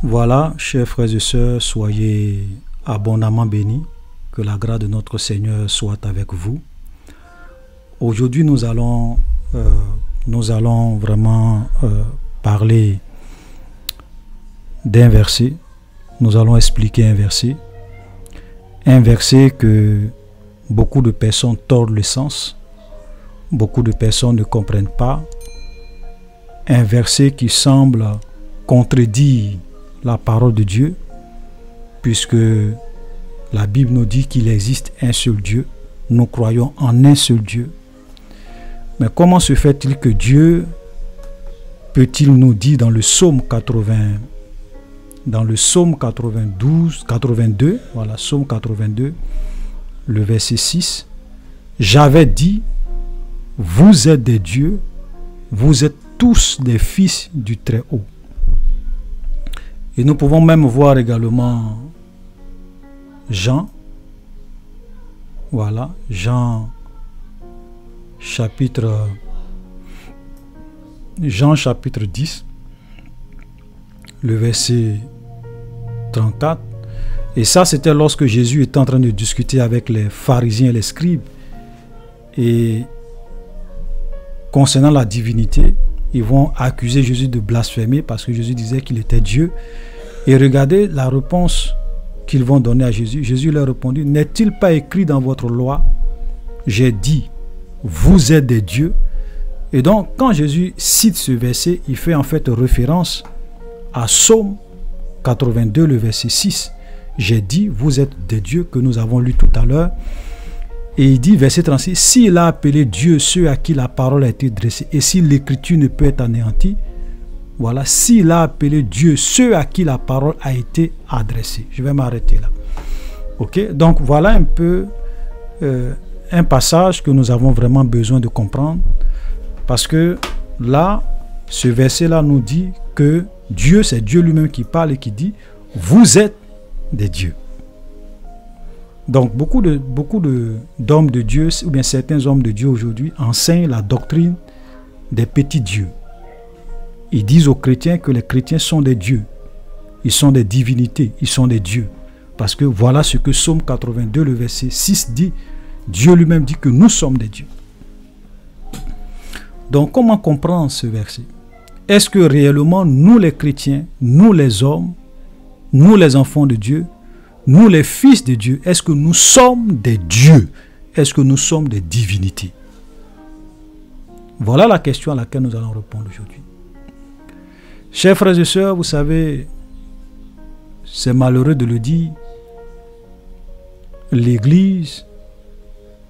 Voilà, chers frères et sœurs, soyez abondamment bénis. Que la grâce de notre Seigneur soit avec vous. Aujourd'hui, nous allons vraiment parler d'un verset. Nous allons expliquer un verset que beaucoup de personnes tordent le sens. Beaucoup de personnes ne comprennent pas. Un verset qui semble contredire la parole de Dieu, puisque la Bible nous dit qu'il existe un seul Dieu. Nous croyons en un seul Dieu. Mais comment se fait-il que Dieu peut-il nous dire dans le psaume 82, voilà, psaume 82, le verset 6, j'avais dit, vous êtes des dieux, vous êtes tous des fils du Très-Haut. Et nous pouvons même voir également Jean, voilà, Jean chapitre 10, le verset 34. Et ça, c'était lorsque Jésus était en train de discuter avec les pharisiens et les scribes. Et concernant la divinité, ils vont accuser Jésus de blasphémer parce que Jésus disait qu'il était Dieu. Et regardez la réponse qu'ils vont donner à Jésus. Jésus leur répondit, n'est-il pas écrit dans votre loi, j'ai dit, vous êtes des dieux. Et donc, quand Jésus cite ce verset, il fait en fait référence à Psaume 82, le verset 6. J'ai dit, vous êtes des dieux, que nous avons lu tout à l'heure. Et il dit, verset 36, s'il a appelé Dieu ceux à qui la parole a été dressée, et si l'écriture ne peut être anéantie, voilà, s'il a appelé Dieu ceux à qui la parole a été adressée. Je vais m'arrêter là. Ok, donc voilà un peu un passage que nous avons vraiment besoin de comprendre. Parce que là, ce verset-là nous dit que Dieu, c'est Dieu lui-même qui parle et qui dit, vous êtes des dieux. Donc beaucoup d'hommes de Dieu, ou bien certains hommes de Dieu aujourd'hui, enseignent la doctrine des petits dieux. Ils disent aux chrétiens que les chrétiens sont des dieux. Ils sont des divinités, ils sont des dieux. Parce que voilà ce que Psaume 82, le verset 6 dit. Dieu lui-même dit que nous sommes des dieux. Donc comment comprendre ce verset? Est-ce que réellement nous les chrétiens, nous les hommes, nous les enfants de Dieu, nous les fils de Dieu, est-ce que nous sommes des dieux? Est-ce que nous sommes des divinités? Voilà la question à laquelle nous allons répondre aujourd'hui. Chers frères et sœurs, vous savez, c'est malheureux de le dire, l'Église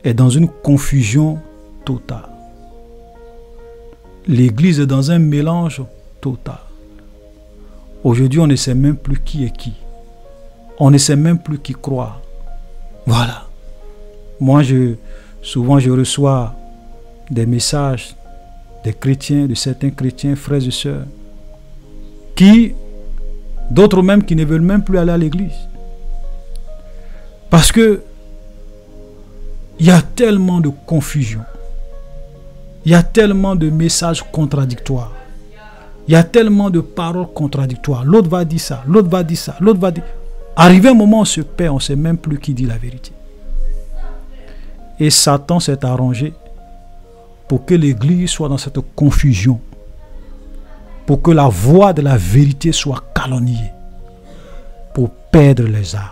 est dans une confusion totale. L'Église est dans un mélange total. Aujourd'hui, on ne sait même plus qui est qui. On ne sait même plus qui croire. Voilà. Moi, souvent, je reçois des messages des chrétiens, de certains chrétiens, frères et sœurs, d'autres même qui ne veulent même plus aller à l'église. Parce que il y a tellement de confusion. Il y a tellement de messages contradictoires. Il y a tellement de paroles contradictoires. L'autre va dire ça, l'autre va dire ça, l'autre va dire... Arrivé un moment, on se perd, on ne sait même plus qui dit la vérité. Et Satan s'est arrangé pour que l'Église soit dans cette confusion. Pour que la voix de la vérité soit calomniée. Pour perdre les âmes.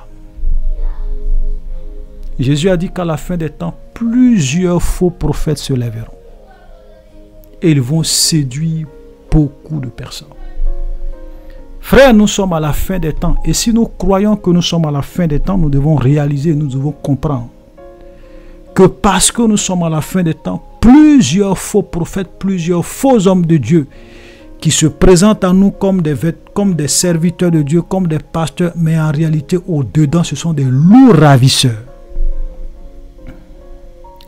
Jésus a dit qu'à la fin des temps, plusieurs faux prophètes se lèveront. Et ils vont séduire beaucoup de personnes. Frères, nous sommes à la fin des temps. Et si nous croyons que nous sommes à la fin des temps, nous devons réaliser, nous devons comprendre que parce que nous sommes à la fin des temps, plusieurs faux prophètes, plusieurs faux hommes de Dieu qui se présentent à nous comme des serviteurs de Dieu, comme des pasteurs, mais en réalité, au-dedans, ce sont des loups ravisseurs.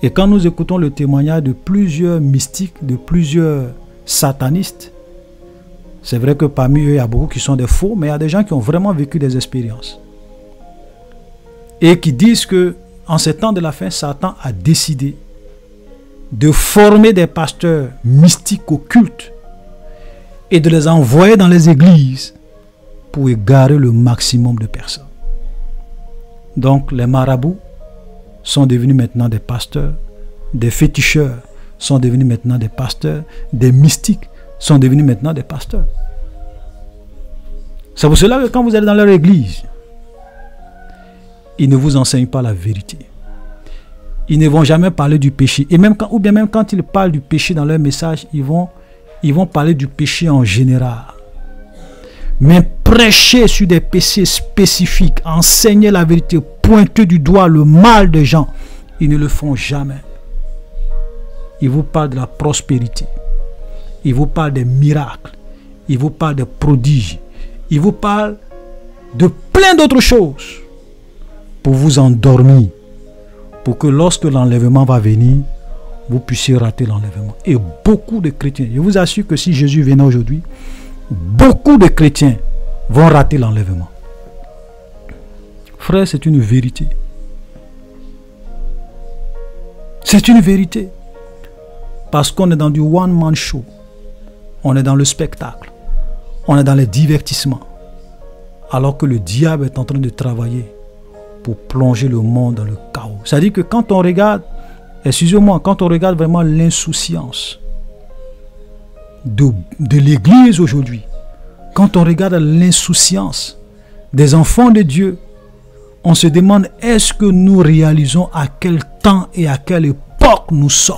Et quand nous écoutons le témoignage de plusieurs mystiques, de plusieurs satanistes, c'est vrai que parmi eux, il y a beaucoup qui sont des faux, mais il y a des gens qui ont vraiment vécu des expériences. Et qui disent que en ces temps de la fin, Satan a décidé de former des pasteurs mystiques occultes et de les envoyer dans les églises pour égarer le maximum de personnes. Donc les marabouts sont devenus maintenant des pasteurs, des féticheurs sont devenus maintenant des pasteurs, des mystiques sont devenus maintenant des pasteurs. C'est pour cela que quand vous allez dans leur église, ils ne vous enseignent pas la vérité. Ils ne vont jamais parler du péché. Et même quand, ou bien même quand ils parlent du péché dans leur message, ils vont parler du péché en général. Mais prêcher sur des péchés spécifiques, enseigner la vérité, pointer du doigt le mal des gens, ils ne le font jamais. Ils vous parlent de la prospérité. Ils vous parlent des miracles. Ils vous parlent des prodiges. Ils vous parlent de plein d'autres choses pour vous endormir, pour que lorsque l'enlèvement va venir, vous puissiez rater l'enlèvement. Et beaucoup de chrétiens, je vous assure que si Jésus venait aujourd'hui, beaucoup de chrétiens vont rater l'enlèvement. Frère, c'est une vérité. C'est une vérité. Parce qu'on est dans du one-man show. On est dans le spectacle. On est dans les divertissements. Alors que le diable est en train de travailler pour plonger le monde dans le chaos. C'est-à-dire que quand on regarde, excusez-moi, quand on regarde vraiment l'insouciance de l'Église aujourd'hui, quand on regarde l'insouciance des enfants de Dieu, on se demande est-ce que nous réalisons à quel temps et à quelle époque nous sommes?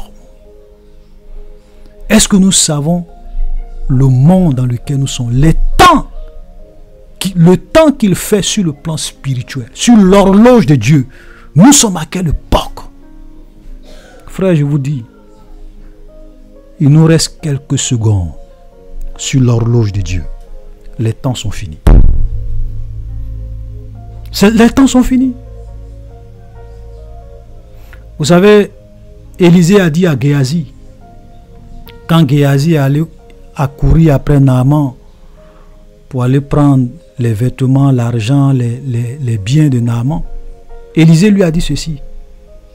Est-ce que nous savons le monde dans lequel nous sommes, le temps qu'il fait sur le plan spirituel, sur l'horloge de Dieu? Nous sommes à quelle époque? Frère, je vous dis, il nous reste quelques secondes sur l'horloge de Dieu. Les temps sont finis. Les temps sont finis. Vous savez, Élisée a dit à Géasi, quand Géasi est allé à courir après Naaman pour aller prendre les vêtements, l'argent, les biens de Naaman, Élisée lui a dit ceci: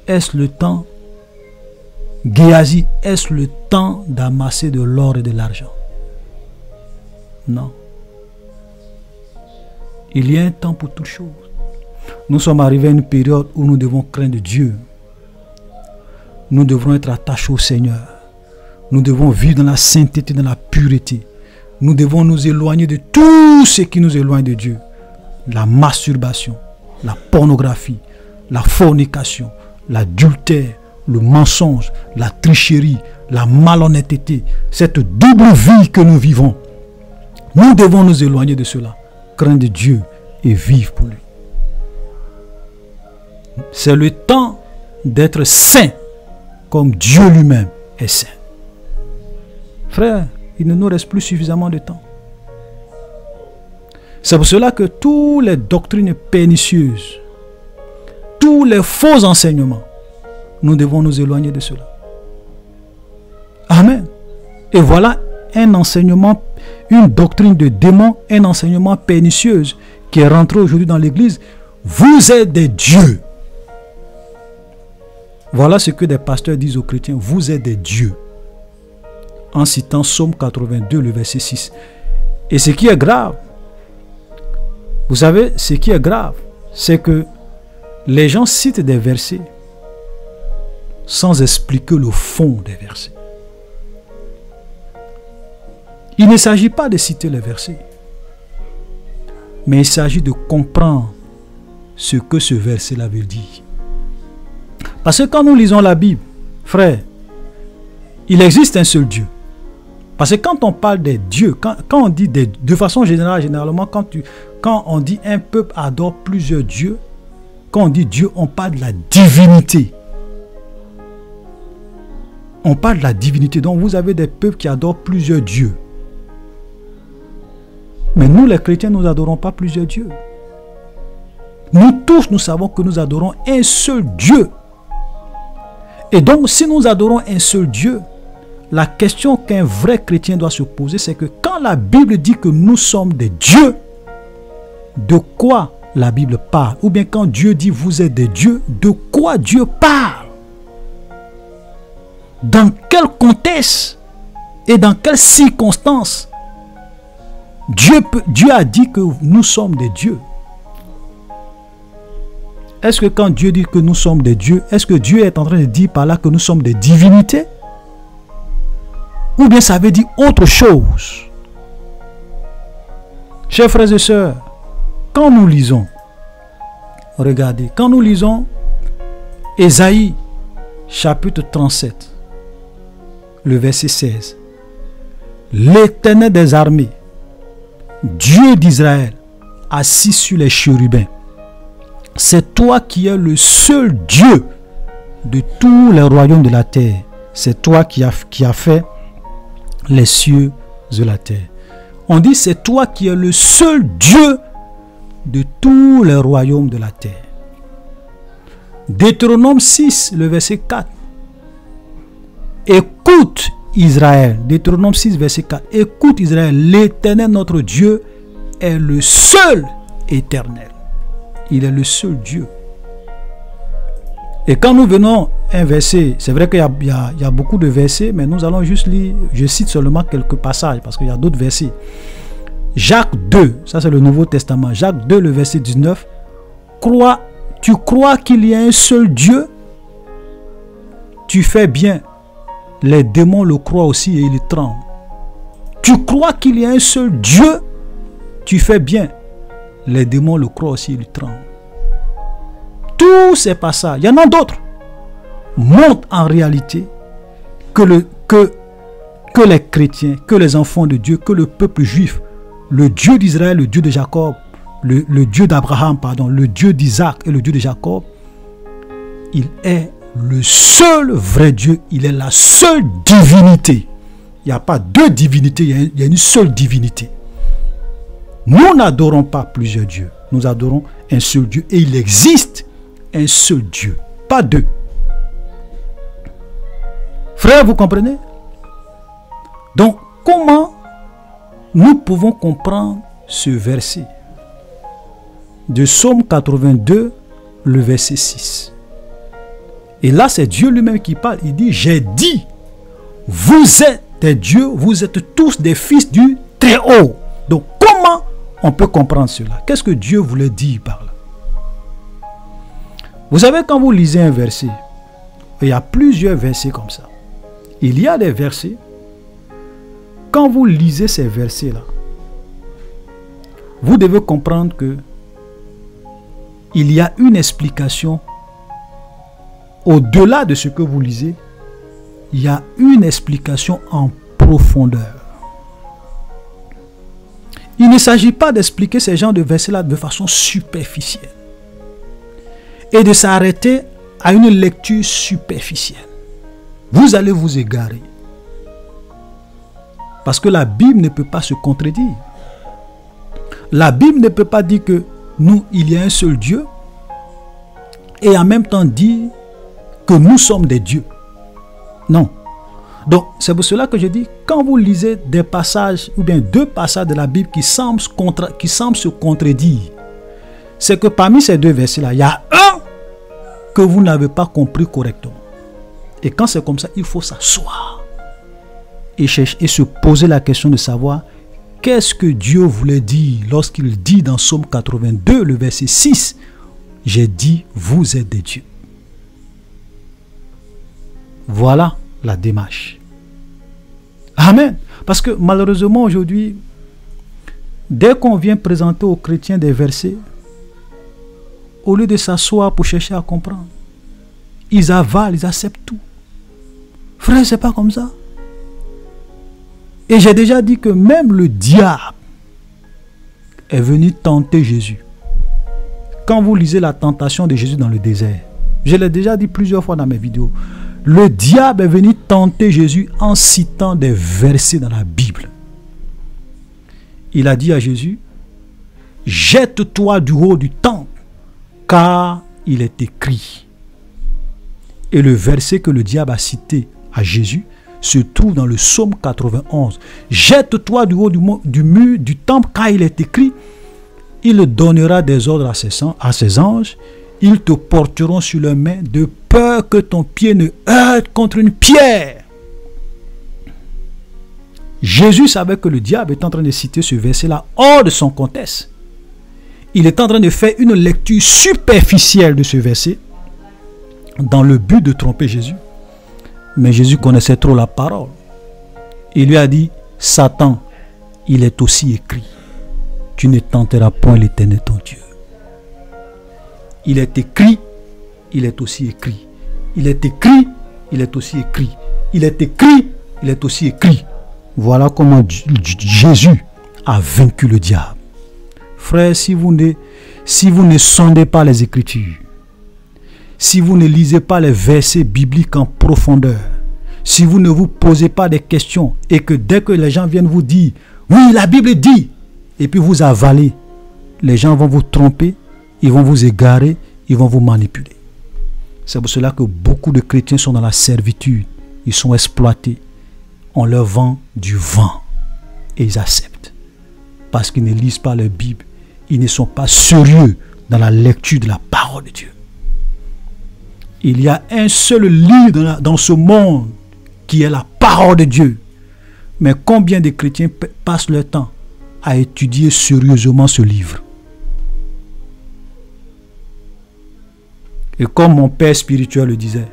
est-ce le temps, Géasi, est-ce le temps d'amasser de l'or et de l'argent? Non. Il y a un temps pour toutes choses. Nous sommes arrivés à une période où nous devons craindre Dieu. Nous devrons être attachés au Seigneur. Nous devons vivre dans la sainteté, dans la pureté. Nous devons nous éloigner de tout ce qui nous éloigne de Dieu. La masturbation, la pornographie, la fornication, l'adultère, le mensonge, la tricherie, la malhonnêteté, cette double vie que nous vivons. Nous devons nous éloigner de cela, craindre Dieu et vivre pour lui. C'est le temps d'être saint comme Dieu lui-même est saint. Frère, il ne nous reste plus suffisamment de temps. C'est pour cela que toutes les doctrines pernicieuses, tous les faux enseignements, nous devons nous éloigner de cela. Amen. Et voilà un enseignement, une doctrine de démon, un enseignement pernicieuse qui est rentré aujourd'hui dans l'église. Vous êtes des dieux. Voilà ce que des pasteurs disent aux chrétiens: vous êtes des dieux. En citant Psaume 82, le verset 6. Et ce qui est grave, vous savez, ce qui est grave, c'est que les gens citent des versets sans expliquer le fond des versets. Il ne s'agit pas de citer les versets, mais il s'agit de comprendre ce que ce verset-là veut dire. Parce que quand nous lisons la Bible, frère, il existe un seul Dieu. Parce que quand on parle des dieux, quand on dit de façon générale, généralement, quand on dit un peuple adore plusieurs dieux, quand on dit Dieu, on parle de la divinité. On parle de la divinité. Donc vous avez des peuples qui adorent plusieurs dieux. Mais nous, les chrétiens, nous n'adorons pas plusieurs dieux. Nous tous, nous savons que nous adorons un seul Dieu. Et donc, si nous adorons un seul Dieu, la question qu'un vrai chrétien doit se poser, c'est que quand la Bible dit que nous sommes des dieux, de quoi la Bible parle? Ou bien quand Dieu dit vous êtes des dieux, de quoi Dieu parle? Dans quel contexte et dans quelles circonstances Dieu a dit que nous sommes des dieux. Est-ce que quand Dieu dit que nous sommes des dieux, est-ce que Dieu est en train de dire par là que nous sommes des divinités? Ou bien ça veut dire autre chose? Chers frères et sœurs, quand nous lisons, regardez, quand nous lisons Ésaïe chapitre 37, le verset 16, l'Éternel des armées, Dieu d'Israël, assis sur les chérubins, c'est toi qui es le seul Dieu de tous les royaumes de la terre. C'est toi qui as fait les cieux et la terre. On dit c'est toi qui es le seul Dieu de tous les royaumes de la terre. Deutéronome 6, le verset 4. Écoute Israël. Deutéronome 6, verset 4. Écoute Israël, l'Éternel notre Dieu est le seul éternel. Il est le seul Dieu. Et quand nous venons un verset, c'est vrai qu'il y a beaucoup de versets, mais nous allons juste lire, je cite seulement quelques passages, parce qu'il y a d'autres versets. Jacques 2, ça c'est le Nouveau Testament, Jacques 2, le verset 19. Tu crois qu'il y a un seul Dieu? Tu fais bien. Les démons le croient aussi et ils tremblent. Tu crois qu'il y a un seul Dieu? Tu fais bien. Les démons le croient aussi et ils tremblent. Tous ces passages, il y en a d'autres, montrent en réalité que les chrétiens, que les enfants de Dieu, que le peuple juif, le Dieu d'Israël, le Dieu de Jacob, le Dieu d'Abraham, pardon, le Dieu d'Isaac et le Dieu de Jacob, il est le seul vrai Dieu, il est la seule divinité. Il n'y a pas deux divinités, il y a une seule divinité. Nous n'adorons pas plusieurs dieux, nous adorons un seul Dieu et il existe un seul Dieu, pas deux. Frères, vous comprenez? Donc, comment nous pouvons comprendre ce verset de Psaume 82, le verset 6? Et là, c'est Dieu lui-même qui parle. Il dit, j'ai dit, vous êtes des dieux, vous êtes tous des fils du Très-Haut. Donc, comment on peut comprendre cela? Qu'est-ce que Dieu voulait dire par là? Vous savez, quand vous lisez un verset, il y a plusieurs versets comme ça. Il y a des versets, quand vous lisez ces versets-là, vous devez comprendre que il y a une explication au-delà de ce que vous lisez. Il y a une explication en profondeur. Il ne s'agit pas d'expliquer ces genres de versets-là de façon superficielle et de s'arrêter à une lecture superficielle. Vous allez vous égarer. Parce que la Bible ne peut pas se contredire. La Bible ne peut pas dire que nous, il y a un seul Dieu et en même temps dire que nous sommes des dieux. Non. Donc, c'est pour cela que je dis, quand vous lisez des passages ou bien deux passages de la Bible qui semblent se contredire, c'est que parmi ces deux versets-là, il y a un que vous n'avez pas compris correctement. Et quand c'est comme ça, il faut s'asseoir et se poser la question de savoir qu'est-ce que Dieu voulait dire lorsqu'il dit dans Psaume 82, le verset 6, j'ai dit, vous êtes des dieux. Voilà la démarche. Amen. Parce que malheureusement aujourd'hui, dès qu'on vient présenter aux chrétiens des versets, au lieu de s'asseoir pour chercher à comprendre, ils avalent, ils acceptent tout. Frère, c'est pas comme ça. Et j'ai déjà dit que même le diable est venu tenter Jésus. Quand vous lisez la tentation de Jésus dans le désert, je l'ai déjà dit plusieurs fois dans mes vidéos, le diable est venu tenter Jésus en citant des versets dans la Bible. Il a dit à Jésus, jette-toi du haut du temple, car il est écrit. Et le verset que le diable a cité à Jésus se trouve dans le Psaume 91. Jette-toi du haut du mur du temple, car il est écrit, il donnera des ordres à ses anges, ils te porteront sur leurs mains de peur que ton pied ne heurte contre une pierre. Jésus savait que le diable est en train de citer ce verset-là hors de son contexte. Il est en train de faire une lecture superficielle de ce verset dans le but de tromper Jésus. Mais Jésus connaissait trop la parole. Il lui a dit, Satan, il est aussi écrit, tu ne tenteras point l'Éternel ton Dieu. Il est écrit, il est aussi écrit. Il est écrit, il est aussi écrit. Il est écrit, il est aussi écrit. Voilà comment Jésus a vaincu le diable. Frère, si vous ne sondez pas les Écritures, si vous ne lisez pas les versets bibliques en profondeur, si vous ne vous posez pas des questions et que dès que les gens viennent vous dire « Oui, la Bible dit » et puis vous avalez, les gens vont vous tromper, ils vont vous égarer, ils vont vous manipuler. C'est pour cela que beaucoup de chrétiens sont dans la servitude, ils sont exploités, on leur vend du vent et ils acceptent. Parce qu'ils ne lisent pas leur Bible, ils ne sont pas sérieux dans la lecture de la parole de Dieu. Il y a un seul livre dans ce monde qui est la parole de Dieu. Mais combien de chrétiens passent leur temps à étudier sérieusement ce livre? Et comme mon père spirituel le disait,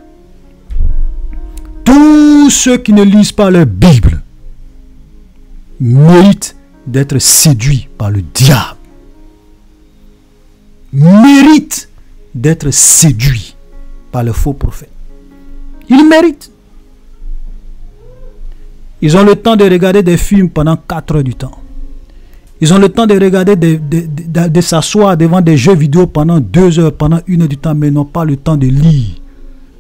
tous ceux qui ne lisent pas leur Bible méritent d'être séduits par le diable. Méritent d'être séduits par le faux prophète. Ils méritent. Ils ont le temps de regarder des films pendant 4 heures du temps. Ils ont le temps de regarder, de s'asseoir devant des jeux vidéo pendant 2 heures, pendant 1 heure du temps, mais n'ont pas le temps de lire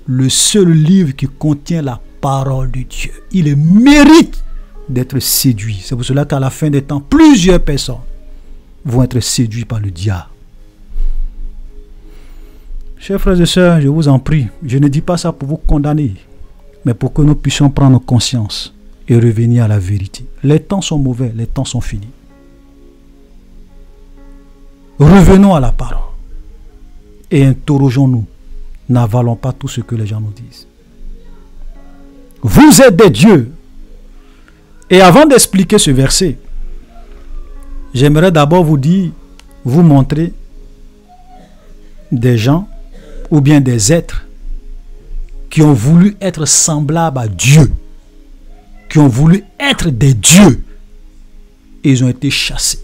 le seul livre qui contient la parole de Dieu. Ils méritent d'être séduits. C'est pour cela qu'à la fin des temps, plusieurs personnes vont être séduites par le diable. Chers frères et sœurs, je vous en prie, je ne dis pas ça pour vous condamner, mais pour que nous puissions prendre conscience et revenir à la vérité. Les temps sont mauvais, les temps sont finis. Revenons à la parole et interrogeons-nous. N'avalons pas tout ce que les gens nous disent. Vous êtes des dieux. Et avant d'expliquer ce verset, j'aimerais d'abord vous montrer des gens ou bien des êtres qui ont voulu être semblables à Dieu, qui ont voulu être des dieux, et ils ont été chassés.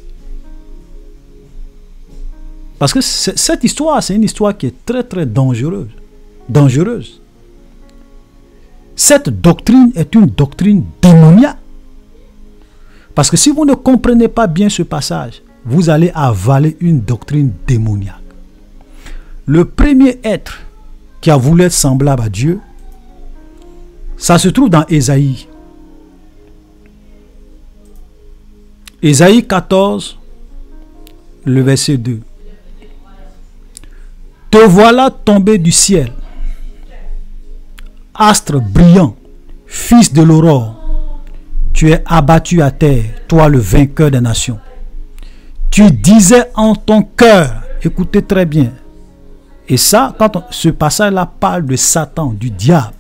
Parce que cette histoire, c'est une histoire qui est très très dangereuse. Cette doctrine est une doctrine démoniaque. Parce que si vous ne comprenez pas bien ce passage, vous allez avaler une doctrine démoniaque. Le premier être qui a voulu être semblable à Dieu, ça se trouve dans Ésaïe. Ésaïe 14, le verset 2. Te voilà tombé du ciel, astre brillant, fils de l'aurore. Tu es abattu à terre, toi le vainqueur des nations. Tu disais en ton cœur, écoutez très bien, et ça, ce passage-là parle de Satan, du diable.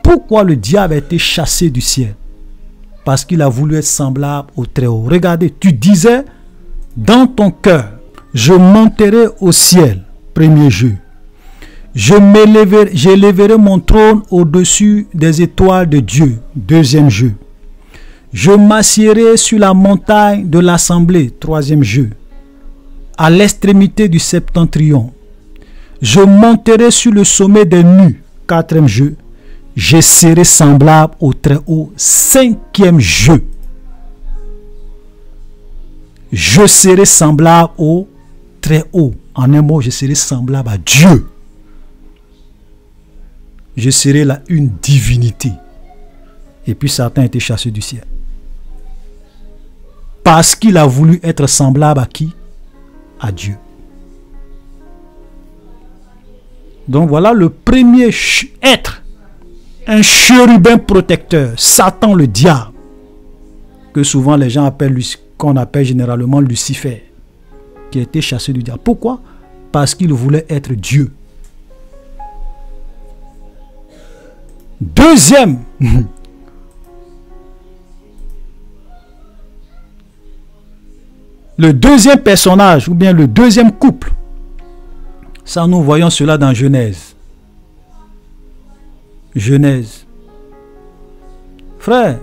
Pourquoi le diable a été chassé du ciel? Parce qu'il a voulu être semblable au Très-Haut. Regardez, tu disais dans ton cœur, je monterai au ciel, premier jeu. J'élèverai mon trône au-dessus des étoiles de Dieu, deuxième jeu. Je m'assiérai sur la montagne de l'assemblée, troisième jeu. À l'extrémité du septentrion. Je monterai sur le sommet des nues, quatrième jeu. Je serai semblable au Très-Haut, cinquième jeu. Je serai semblable au Très-Haut. En un mot, je serai semblable à Dieu. Je serai là une divinité. Et puis Satan a été chassé du ciel. Parce qu'il a voulu être semblable à qui? À Dieu. Donc voilà le premier être. Un chérubin protecteur. Satan le diable. Que souvent les gens appellent, qu'on appelle généralement Lucifer. Qui a été chassé du diable. Pourquoi? Parce qu'il voulait être Dieu. Deuxième Le deuxième personnage, ou bien le deuxième couple, ça nous voyons cela dans Genèse. Genèse. Frère,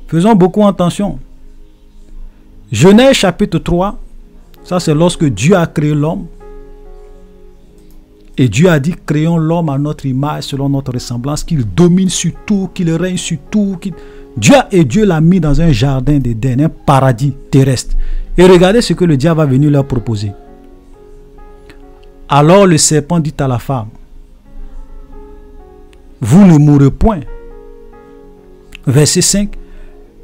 faisons beaucoup attention. Genèse chapitre 3, ça c'est lorsque Dieu a créé l'homme. Et Dieu a dit, créons l'homme à notre image, selon notre ressemblance, qu'il domine sur tout, qu'il règne sur tout. Dieu l'a mis dans un jardin d'Éden, un paradis terrestre. Et regardez ce que le diable va venir leur proposer. Alors le serpent dit à la femme, vous ne mourrez point. Verset 5.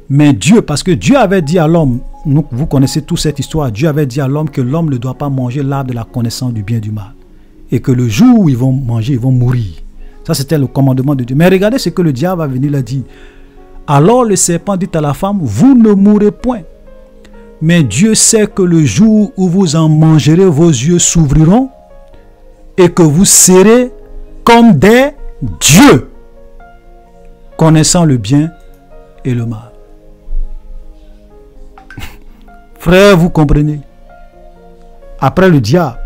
Mais Dieu, parce que Dieu avait dit à l'homme, vous connaissez toute cette histoire, Dieu avait dit à l'homme que l'homme ne doit pas manger l'arbre de la connaissance du bien et du mal. Et que le jour où ils vont manger, ils vont mourir. Ça, c'était le commandement de Dieu. Mais regardez ce que le diable va venir leur dire. Alors le serpent dit à la femme, vous ne mourrez point. Mais Dieu sait que le jour où vous en mangerez, vos yeux s'ouvriront et que vous serez comme des dieux, connaissant le bien et le mal. Frère, vous comprenez? Après le diable,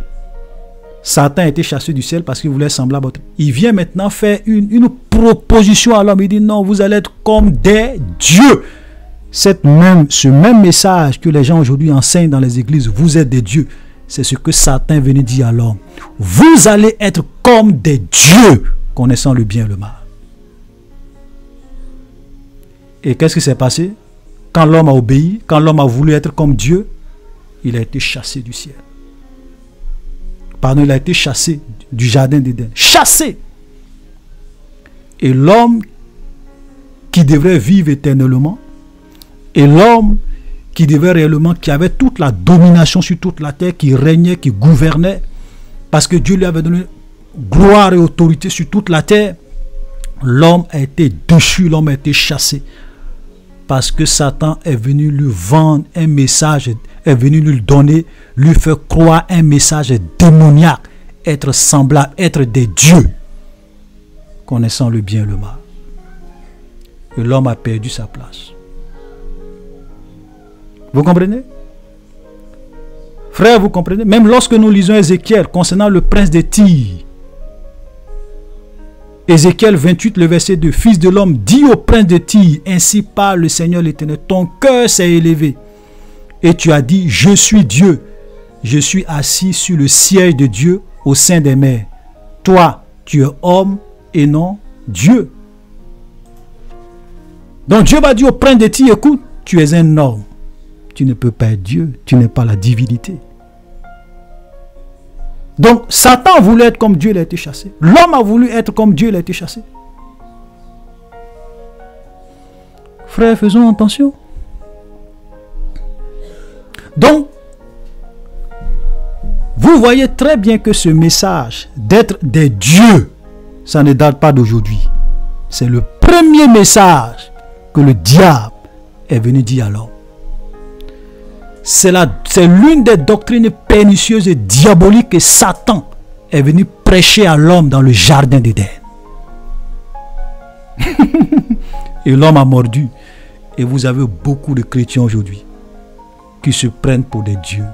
Satan a été chassé du ciel parce qu'il voulait sembler à votre. Il vient maintenant faire une proposition à l'homme. Il dit non, vous allez être comme des dieux. Ce même message que les gens aujourd'hui enseignent dans les églises, vous êtes des dieux. C'est ce que Satan est venu dire à l'homme. Vous allez être comme des dieux, connaissant le bien et le mal. Et qu'est-ce qui s'est passé? Quand l'homme a obéi, quand l'homme a voulu être comme Dieu, il a été chassé du ciel. Pardon, il a été chassé du jardin d'Éden. Chassé! Et l'homme qui devrait vivre éternellement, et l'homme qui devait réellement, qui avait toute la domination sur toute la terre, qui régnait, qui gouvernait, parce que Dieu lui avait donné gloire et autorité sur toute la terre, l'homme a été déchu, l'homme a été chassé. Parce que Satan est venu lui vendre un message, est venu lui donner, lui faire croire un message démoniaque, être semblable, être des dieux, connaissant le bien et le mal. Et l'homme a perdu sa place. Vous comprenez? Frère, vous comprenez? Même lorsque nous lisons Ézéchiel concernant le prince de Tyr, Ézéchiel 28, le verset 2, Fils de l'homme, dis au prince de Tyr, ainsi parle le Seigneur l'Éternel, ton cœur s'est élevé, et tu as dit, je suis Dieu, je suis assis sur le siège de Dieu au sein des mers. Toi, tu es homme et non Dieu. Donc Dieu va dire au prince de Tyr, écoute, tu es un homme, tu ne peux pas être Dieu, tu n'es pas la divinité. Donc Satan voulait être comme Dieu, il a été chassé. L'homme a voulu être comme Dieu, il a été chassé. Frères, faisons attention. Donc, vous voyez très bien que ce message d'être des dieux, ça ne date pas d'aujourd'hui. C'est le premier message que le diable est venu dire à l'homme. C'est l'une des doctrines pernicieuses et diaboliques que Satan est venu prêcher à l'homme dans le jardin d'Éden. Et l'homme a mordu. Et vous avez beaucoup de chrétiens aujourd'hui qui se prennent pour des dieux.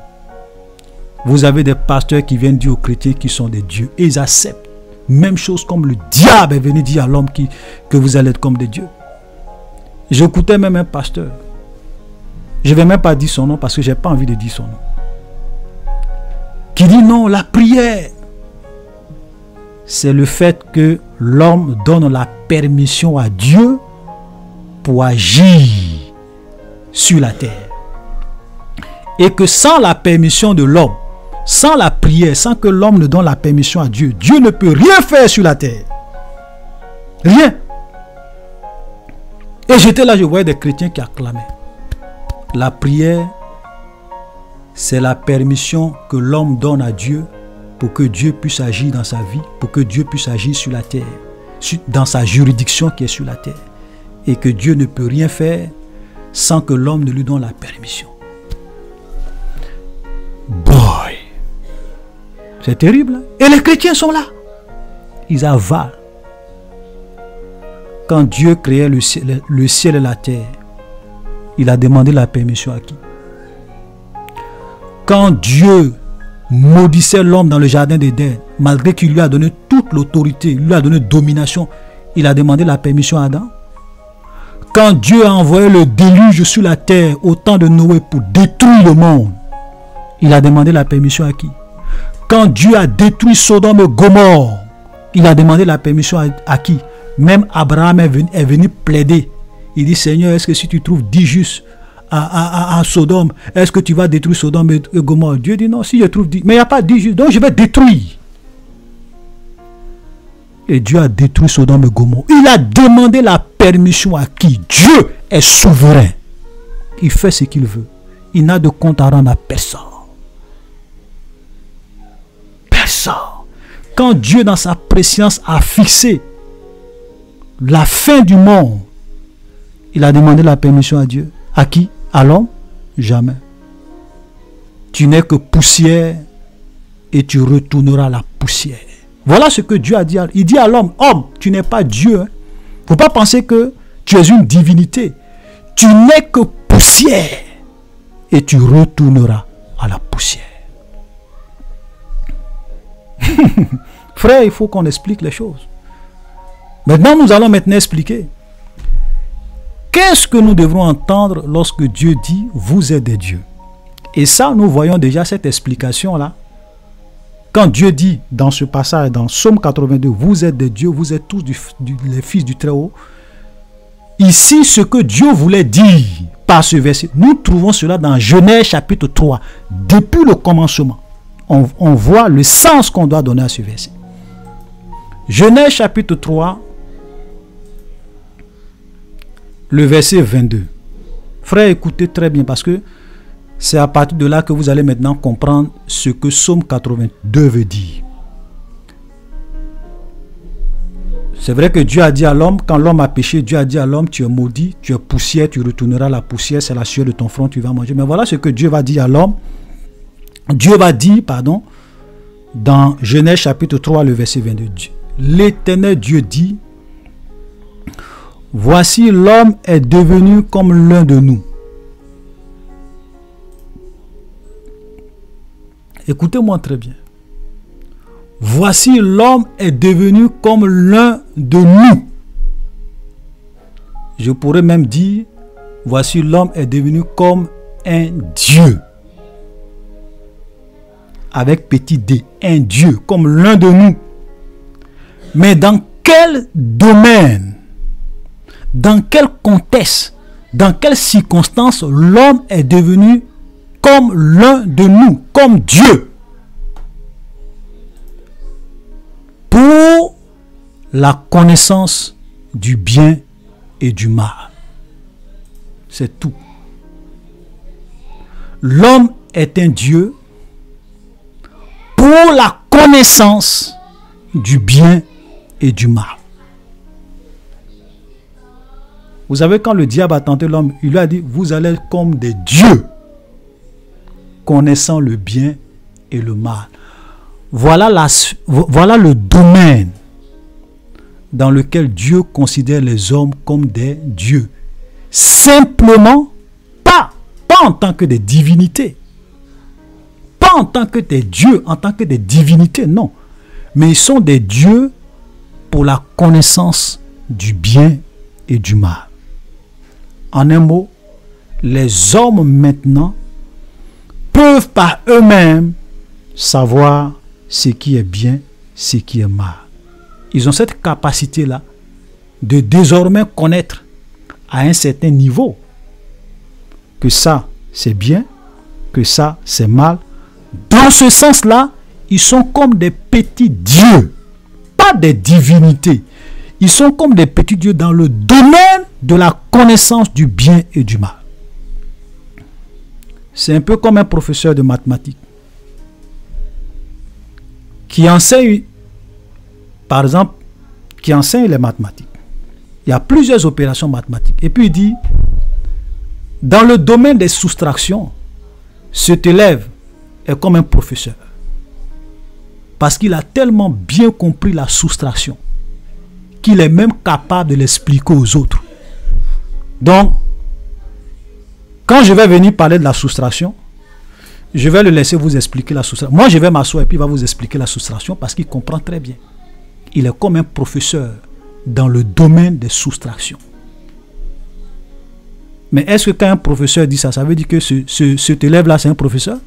Vous avez des pasteurs qui viennent dire aux chrétiens qu'ils sont des dieux. Et ils acceptent. Même chose comme le diable est venu dire à l'homme que vous allez être comme des dieux. J'écoutais même un pasteur. Je ne vais même pas dire son nom parce que je n'ai pas envie de dire son nom. Qui dit non, la prière, c'est le fait que l'homme donne la permission à Dieu pour agir sur la terre. Et que sans la permission de l'homme, sans la prière, sans que l'homme ne donne la permission à Dieu, Dieu ne peut rien faire sur la terre. Rien. Et j'étais là, je voyais des chrétiens qui acclamaient. La prière, c'est la permission que l'homme donne à Dieu pour que Dieu puisse agir dans sa vie, pour que Dieu puisse agir sur la terre, dans sa juridiction qui est sur la terre. Et que Dieu ne peut rien faire sans que l'homme ne lui donne la permission. Boy! C'est terrible. Hein? Et les chrétiens sont là. Ils avalent. Quand Dieu créait le ciel et la terre, il a demandé la permission à qui? Quand Dieu maudissait l'homme dans le jardin d'Éden, malgré qu'il lui a donné toute l'autorité, il lui a donné domination, il a demandé la permission à Adam. Quand Dieu a envoyé le déluge sur la terre au temps de Noé pour détruire le monde, il a demandé la permission à qui? Quand Dieu a détruit Sodome et Gomorrhe, il a demandé la permission à qui? Même Abraham est venu plaider. Il dit, Seigneur, est-ce que si tu trouves 10 justes à Sodome, est-ce que tu vas détruire Sodome et Gomorrhe? Dieu dit, non, si je trouve 10, mais il n'y a pas 10 justes, donc je vais détruire. Et Dieu a détruit Sodome et Gomorrhe. Il a demandé la permission à qui? Dieu est souverain. Il fait ce qu'il veut. Il n'a de compte à rendre à personne. Personne. Quand Dieu, dans sa préscience, a fixé la fin du monde, il a demandé la permission à Dieu. À qui? À l'homme? Jamais. Tu n'es que poussière et tu retourneras à la poussière. Voilà ce que Dieu a dit. Il dit à l'homme, homme, tu n'es pas Dieu. Il ne faut pas penser que tu es une divinité. Tu n'es que poussière et tu retourneras à la poussière. Frère, il faut qu'on explique les choses. Maintenant, nous allons expliquer. Qu'est-ce que nous devrons entendre lorsque Dieu dit « Vous êtes des dieux » ? Et ça, nous voyons déjà cette explication-là. Quand Dieu dit dans ce passage, dans Psaume 82, « Vous êtes des dieux, vous êtes tous les fils du Très-Haut », ici, ce que Dieu voulait dire par ce verset, nous trouvons cela dans Genèse chapitre 3, depuis le commencement. On voit le sens qu'on doit donner à ce verset. Genèse chapitre 3, le verset 22. Frère, écoutez très bien parce que c'est à partir de là que vous allez maintenant comprendre ce que Psaume 82 veut dire. C'est vrai que Dieu a dit à l'homme, quand l'homme a péché, Dieu a dit à l'homme, tu es maudit, tu es poussière, tu retourneras à la poussière, c'est la sueur de ton front, tu vas manger. Mais voilà ce que Dieu va dire à l'homme. Dieu va dire, dans Genèse chapitre 3, le verset 22. L'Éternel Dieu dit, voici l'homme est devenu comme l'un de nous. Écoutez-moi très bien. Voici l'homme est devenu comme l'un de nous. Je pourrais même dire, voici l'homme est devenu comme un Dieu. Avec petit d, un Dieu, comme l'un de nous. Mais dans quel domaine, dans quel contexte, dans quelles circonstances l'homme est devenu comme l'un de nous, comme Dieu? Pour la connaissance du bien et du mal. C'est tout. L'homme est un Dieu pour la connaissance du bien et du mal. Vous savez, quand le diable a tenté l'homme, il lui a dit, vous allez être comme des dieux, connaissant le bien et le mal. Voilà le domaine dans lequel Dieu considère les hommes comme des dieux. Simplement, pas en tant que des divinités. Pas en tant que des dieux, en tant que des divinités, non. Mais ils sont des dieux pour la connaissance du bien et du mal. En un mot, les hommes maintenant peuvent par eux-mêmes savoir ce qui est bien, ce qui est mal. Ils ont cette capacité-là de désormais connaître à un certain niveau que ça c'est bien, que ça c'est mal. Dans ce sens-là, ils sont comme des petits dieux, pas des divinités. Ils sont comme des petits dieux dans le domaine de la connaissance du bien et du mal. C'est un peu comme un professeur de mathématiques qui enseigne, par exemple, qui enseigne les mathématiques. Il y a plusieurs opérations mathématiques. Et puis il dit, dans le domaine des soustractions, cet élève est comme un professeur. Parce qu'il a tellement bien compris la soustraction qu'il est même capable de l'expliquer aux autres. Donc, quand je vais venir parler de la soustraction, Je vais le laisser vous expliquer la soustraction. Moi, je vais m'asseoir et puis il va vous expliquer la soustraction parce qu'il comprend très bien. Il est comme un professeur dans le domaine des soustractions. Mais est-ce que quand un professeur dit ça, ça veut dire que cet élève-là, c'est un professeur?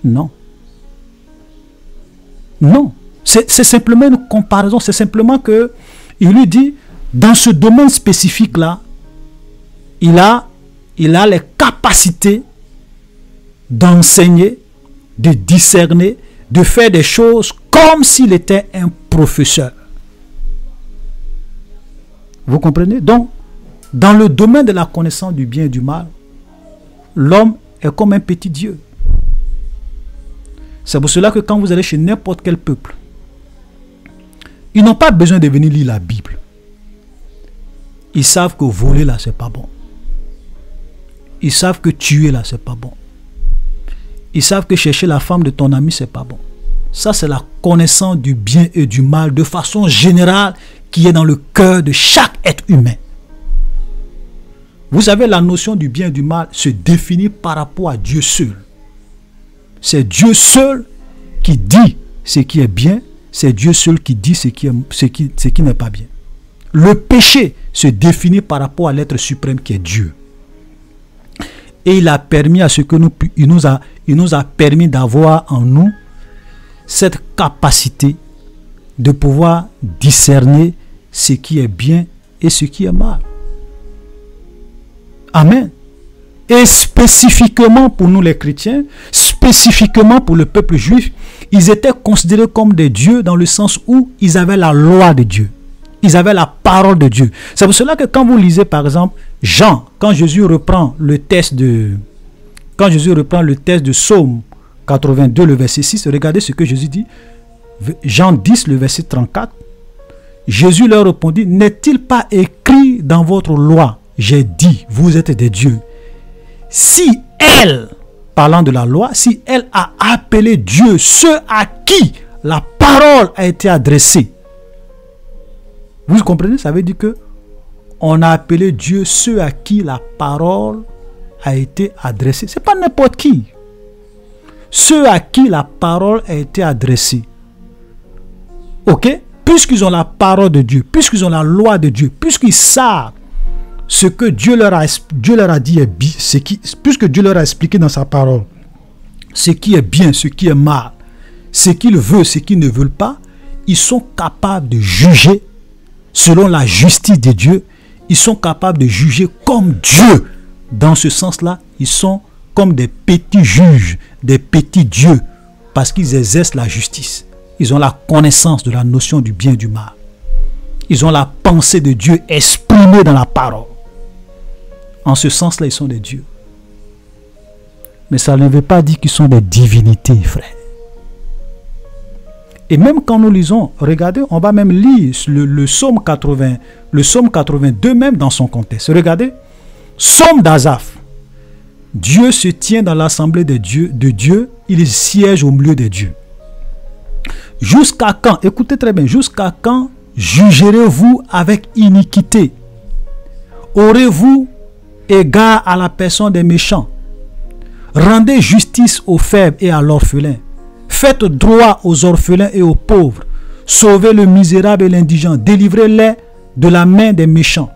Non. Non. C'est simplement une comparaison. C'est simplement que il lui dit, dans ce domaine spécifique-là, il a les capacités d'enseigner, de discerner, de faire des choses comme s'il était un professeur. Vous comprenez? Donc, dans le domaine de la connaissance du bien et du mal, l'homme est comme un petit Dieu. C'est pour cela que quand vous allez chez n'importe quel peuple, ils n'ont pas besoin de venir lire la Bible. Ils savent que voler là, c'est pas bon. Ils savent que tuer là, c'est pas bon. Ils savent que chercher la femme de ton ami, c'est pas bon. Ça, c'est la connaissance du bien et du mal de façon générale qui est dans le cœur de chaque être humain. Vous savez, la notion du bien et du mal se définit par rapport à Dieu seul. C'est Dieu seul qui dit ce qui est bien, c'est Dieu seul qui dit ce qui n'est pas bien. Le péché se définit par rapport à l'être suprême qui est Dieu. Et il a permis à ce que il nous a permis d'avoir en nous cette capacité de pouvoir discerner ce qui est bien et ce qui est mal. Amen. Et spécifiquement pour nous les chrétiens, spécifiquement pour le peuple juif, ils étaient considérés comme des dieux dans le sens où ils avaient la loi de Dieu. Ils avaient la parole de Dieu. C'est pour cela que quand vous lisez par exemple Jean, quand Jésus reprend le texte de Psaume 82, le verset 6, regardez ce que Jésus dit. Jean 10, le verset 34. Jésus leur répondit, n'est-il pas écrit dans votre loi, j'ai dit, vous êtes des dieux. Si elle, parlant de la loi, si elle a appelé Dieu ceux à qui la parole a été adressée. Vous comprenez? Ça veut dire que on a appelé Dieu ceux à qui la parole a été adressée. Ce n'est pas n'importe qui. Ceux à qui la parole a été adressée. Ok? Puisqu'ils ont la parole de Dieu, puisqu'ils ont la loi de Dieu, puisqu'ils savent ce que Dieu leur a dit est bien, puisque Dieu leur a expliqué dans sa parole ce qui est bien, ce qui est mal, ce qu'ils veulent, ce qu'ils ne veulent pas, ils sont capables de juger selon la justice de Dieu. Ils sont capables de juger comme Dieu. Dans ce sens-là, ils sont comme des petits juges, des petits dieux, parce qu'ils exercent la justice. Ils ont la connaissance de la notion du bien et du mal. Ils ont la pensée de Dieu exprimée dans la parole. En ce sens-là, ils sont des dieux. Mais ça ne veut pas dire qu'ils sont des divinités, frère. Et même quand nous lisons, regardez, on va même lire le psaume 80, le psaume 82 même dans son contexte. Regardez, psaume d'Asaph. Dieu se tient dans l'assemblée de Dieu, il siège au milieu des dieux. Jusqu'à quand, écoutez très bien, jusqu'à quand jugerez-vous avec iniquité? Aurez-vous égard à la personne des méchants? Rendez justice aux faibles et à l'orphelin. Faites droit aux orphelins et aux pauvres. Sauvez le misérable et l'indigent. Délivrez-les de la main des méchants.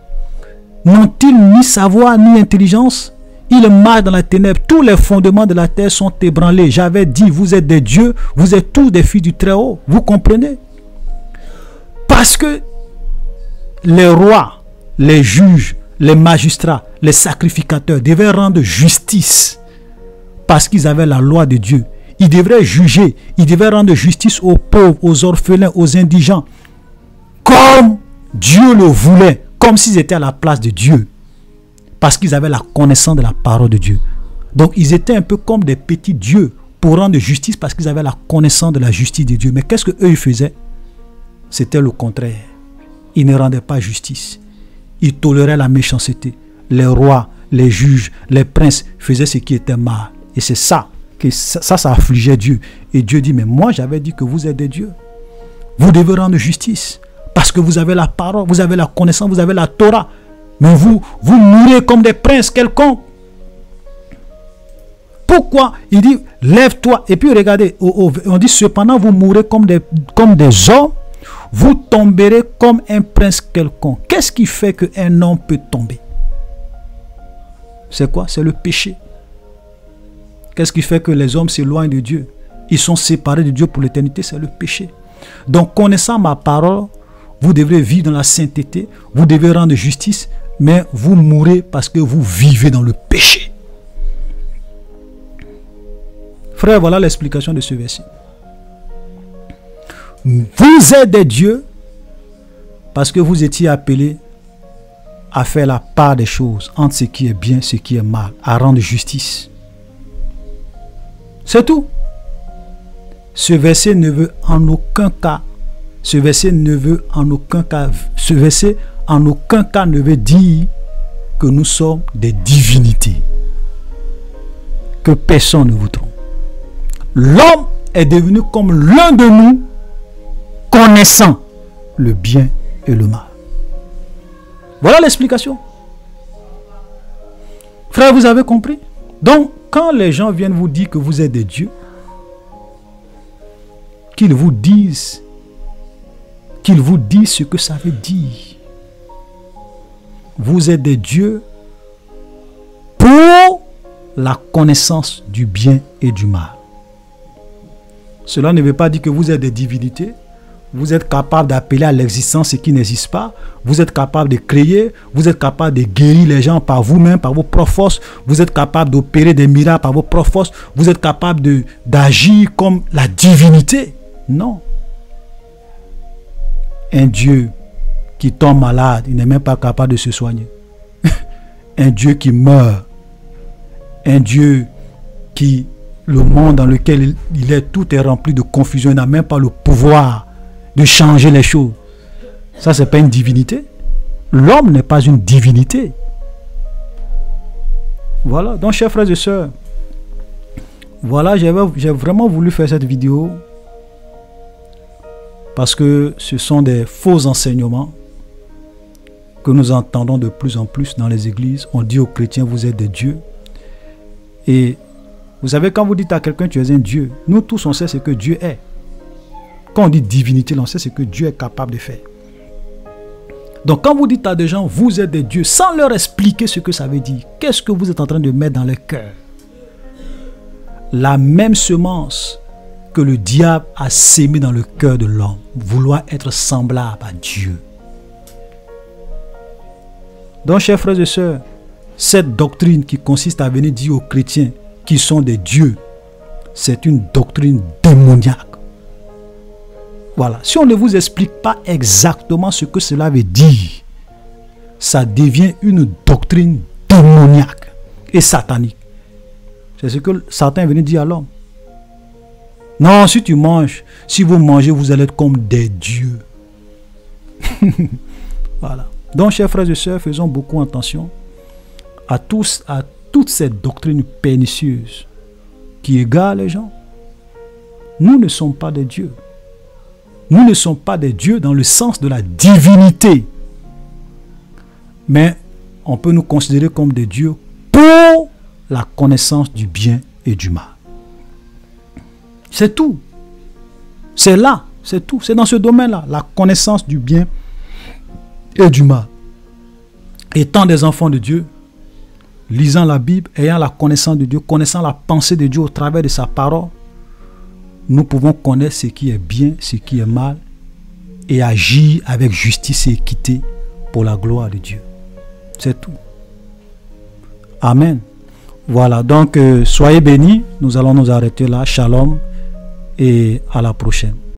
N'ont-ils ni savoir ni intelligence? Ils marchent dans la ténèbre. Tous les fondements de la terre sont ébranlés. J'avais dit, vous êtes des dieux. Vous êtes tous des filles du Très-Haut. Vous comprenez? Parce que les rois, les juges, les magistrats, les sacrificateurs devaient rendre justice. Parce qu'ils avaient la loi de Dieu. Ils devraient juger. Ils devaient rendre justice aux pauvres, aux orphelins, aux indigents. Comme Dieu le voulait. Comme s'ils étaient à la place de Dieu. Parce qu'ils avaient la connaissance de la parole de Dieu. Donc ils étaient un peu comme des petits dieux pour rendre justice parce qu'ils avaient la connaissance de la justice de Dieu. Mais qu'est-ce qu'eux ils faisaient? C'était le contraire. Ils ne rendaient pas justice. Ils toléraient la méchanceté. Les rois, les juges, les princes faisaient ce qui était mal. Et c'est ça que ça affligeait Dieu. Et Dieu dit, mais moi j'avais dit que vous êtes des dieux. Vous devez rendre justice. Parce que vous avez la parole, vous avez la connaissance, vous avez la Torah. Mais vous mourrez comme des princes quelconques. Pourquoi? Il dit, lève-toi. Et puis regardez, on dit, cependant, vous mourrez comme des hommes, vous tomberez comme un prince quelconque. Qu'est-ce qui fait qu'un homme peut tomber? C'est quoi? C'est le péché. Qu'est-ce qui fait que les hommes s'éloignent de Dieu? Ils sont séparés de Dieu pour l'éternité, c'est le péché. Donc, connaissant ma parole, vous devrez vivre dans la sainteté, vous devez rendre justice, mais vous mourrez parce que vous vivez dans le péché. Frère, voilà l'explication de ce verset. Vous êtes des dieux parce que vous étiez appelés à faire la part des choses entre ce qui est bien et ce qui est mal, à rendre justice. C'est tout. Ce verset ne veut en aucun cas, ce verset ne veut en aucun cas ne veut dire que nous sommes des divinités. Que personne ne vous trompe. L'homme est devenu comme l'un de nous, connaissant le bien et le mal. Voilà l'explication. Frère, vous avez compris? Donc, quand les gens viennent vous dire que vous êtes des dieux, qu'ils vous disent ce que ça veut dire. Vous êtes des dieux pour la connaissance du bien et du mal. Cela ne veut pas dire que vous êtes des divinités. Vous êtes capable d'appeler à l'existence ce qui n'existe pas. Vous êtes capable de créer. Vous êtes capable de guérir les gens par vous-même, par vos propres forces. Vous êtes capable d'opérer des miracles par vos propres forces. Vous êtes capable d'agir comme la divinité. Non. Un Dieu qui tombe malade, il n'est même pas capable de se soigner. Un Dieu qui meurt. Un Dieu qui, le monde dans lequel il est, tout est rempli de confusion. Il n'a même pas le pouvoir de changer les choses. Ça, c'est pas une divinité. L'homme n'est pas une divinité. Voilà. Donc, chers frères et sœurs, voilà, j'ai vraiment voulu faire cette vidéo parce que ce sont des faux enseignements que nous entendons de plus en plus dans les églises. On dit aux chrétiens, vous êtes des dieux. Et vous savez, quand vous dites à quelqu'un, tu es un dieu, nous tous, on sait ce que Dieu est. Quand on dit divinité, on sait ce que Dieu est capable de faire. Donc, quand vous dites à des gens, vous êtes des dieux, sans leur expliquer ce que ça veut dire, qu'est-ce que vous êtes en train de mettre dans leur cœur? La même semence que le diable a sémé dans le cœur de l'homme, vouloir être semblable à Dieu. Donc, chers frères et sœurs, cette doctrine qui consiste à venir dire aux chrétiens qui sont des dieux, c'est une doctrine démoniaque. Voilà. Si on ne vous explique pas exactement ce que cela veut dire, ça devient une doctrine démoniaque et satanique. C'est ce que Satan est venu dire à l'homme. Non, si tu manges, si vous mangez, vous allez être comme des dieux. Voilà. Donc, chers frères et sœurs, faisons beaucoup attention à toutes ces doctrines pernicieuses qui égarent les gens. Nous ne sommes pas des dieux. Nous ne sommes pas des dieux dans le sens de la divinité. Mais on peut nous considérer comme des dieux pour la connaissance du bien et du mal. C'est tout. C'est là, c'est tout. C'est dans ce domaine-là, la connaissance du bien et du mal. Étant des enfants de Dieu, lisant la Bible, ayant la connaissance de Dieu, connaissant la pensée de Dieu au travers de sa parole, nous pouvons connaître ce qui est bien, ce qui est mal, et agir avec justice et équité pour la gloire de Dieu. C'est tout. Amen. Voilà, donc soyez bénis. Nous allons nous arrêter là. Shalom et à la prochaine.